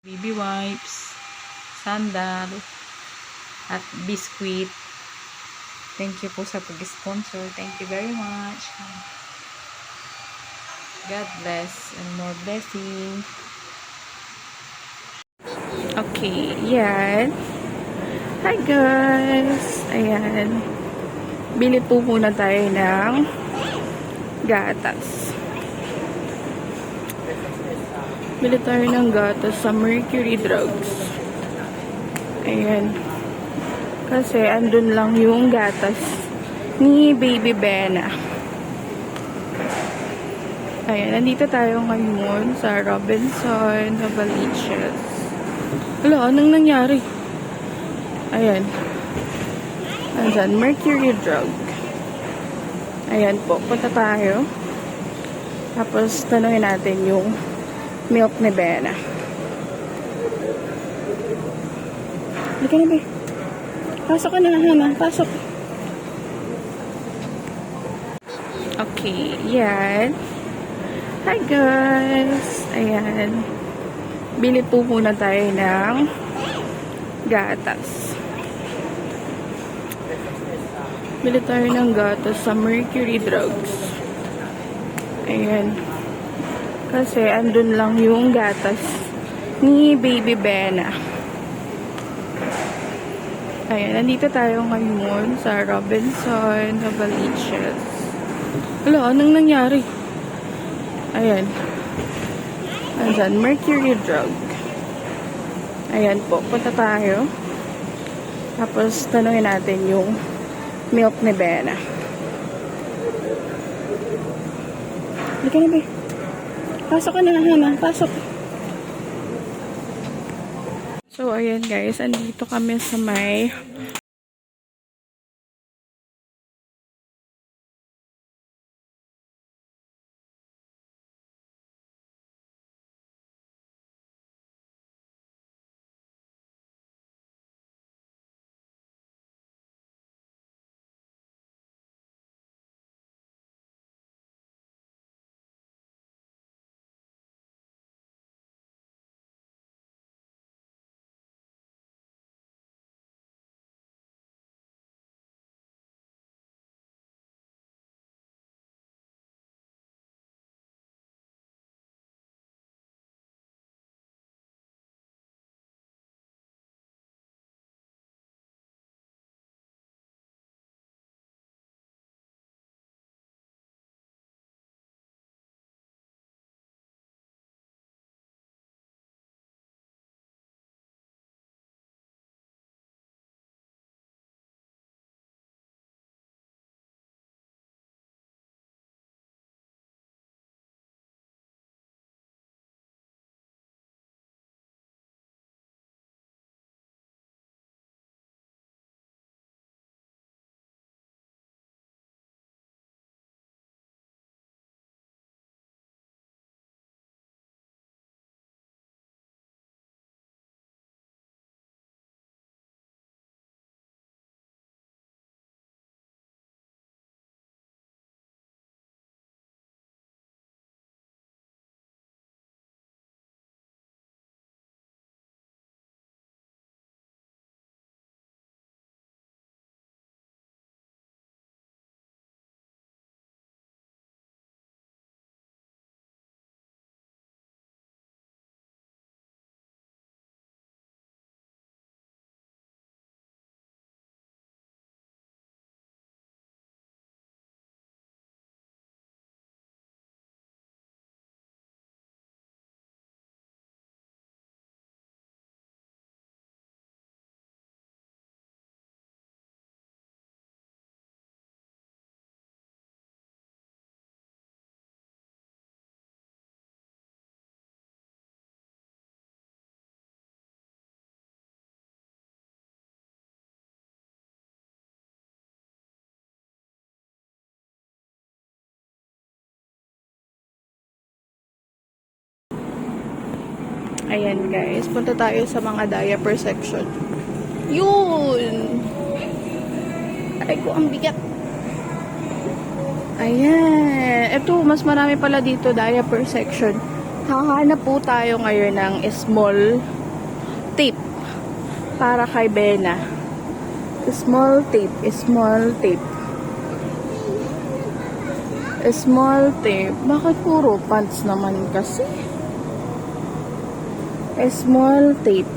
Baby wipes, sandal, at biscuit. Thank you po sa pag-sponsor. Thank you very much. God bless and more blessing. Okay, yan. Hi guys! Ayan. Bili po muna tayo ng gatas. Bili tayo ng gatas sa Mercury Drugs. Ayan. Kasi andun lang yung gatas ni Baby Bena. Ayan, nandito tayo ngayon sa Robinson Novaliches. Wala, anong nangyari? Ayan. Andyan, Mercury Drug. Ayan po, punta tayo. Tapos, tanungin natin yung milk ni Bena. Halika na, be. Pasok ka na, Hana. Pasok. Okay, yan. Hi, guys. Ayan. Bili po muna tayo ng gatas. Bili tayo ng gatas sa Mercury Drugs. Ayan. Kasi andun lang yung gatas ni Baby Bena. Ayan, nandito tayo ngayon sa Robinson Novaliches. Wala, anong nangyari? Ayan. Andyan, Mercury Drug. Ayan po, punta tayo. Tapos, tanungin natin yung milk ni Bena. Halika na, be. Pasok ka na, Hana. Pasok. So, ayan guys. Andito kami sa may ayan guys, punta tayo sa mga diaper section. Yun! Aray ko, ang bigat. Ayan. Ito, mas marami pala dito, diaper section. Hahanap po tayo ngayon ng small tip para kay Bena. Small tip, small tip. Small tip. Bakit puro pants naman kasi? Small tape.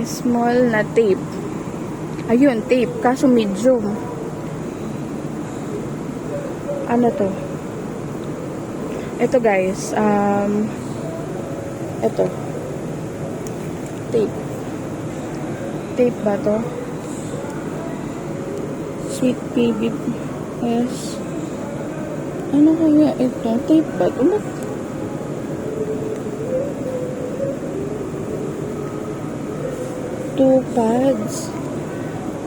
Small na tape. Ayun, tape. Kaso medium. Ano to? Ito guys. Ito. Tape. Tape ba to? Sweet baby. Yes. Ano kaya ito? Tape ba? Ano? Two pads.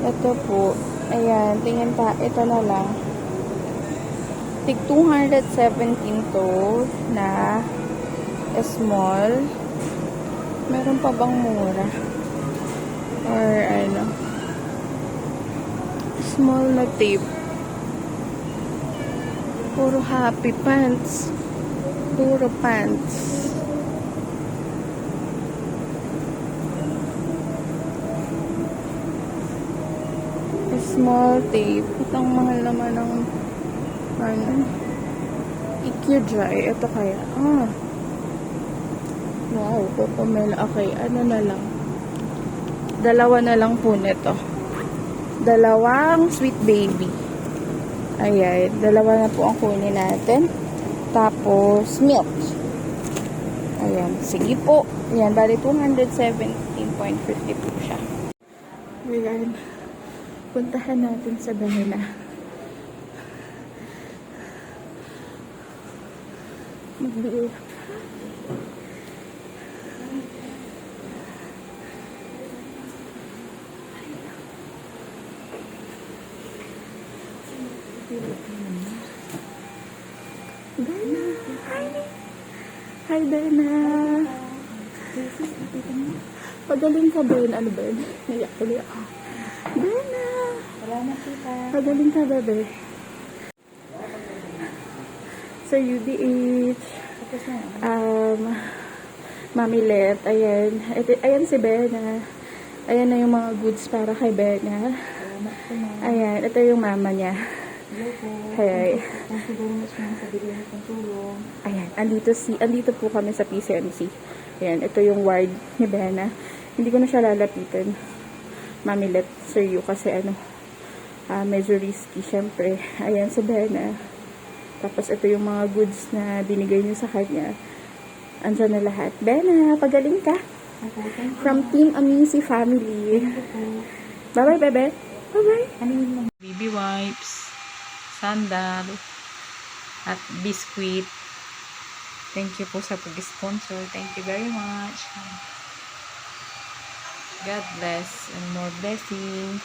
Ito po. Ayan. Tingin pa. Ito na lang. Tig 217 to na small. Meron pa bang mura? Or ano? Small na tape. Puro happy pants. Puro pants. Small tape. Itong mahal naman ng ano? EQ Dry. Ito kaya. Wow. Popomel. Okay. Ano na lang. Dalawa na lang po nito. Dalawang Sweet Baby. Ayan. Dalawa na po ang kunin natin. Tapos, milk. Ayan. Sige po. Ayan. Bali, 217.50 po siya. Ayan. Puntahan natin sa Bena. Magbili. Bena. Hi. Hi, Bena. Pagaling ka, Ben. Ano, Ben? Naiyak tuloy ako. Bena. Salamat tita. Pagaling ka, bebe. Sa UDH. Mami Let. Ayan. Ayan si Bena. Ayan na yung mga goods para kay Bena. Salamat po ma'am. Ayan. Ito yung mama niya. Hello po. Hey. Thank you very much ma'am sa bigay niyo pong tulong. Ayan. Andito po kami sa PCMC. Ayan. Ito yung ward ni Bena. Hindi ko na siya lalapitan. Mami Let, Sir Yu, kasi medyo risky, syempre. Ayan si Bena. Tapos ito yung mga goods na binigay niyo sa kanya. Andyan na lahat. Bena, pagaling ka. Okay, thank you. From Team Amici Family. Bye-bye, bebe. Bye-bye. Ano yun ma'am? Baby wipes, sandal, at biscuit. Thank you po sa pag-sponsor. Thank you very much. God bless and more blessing.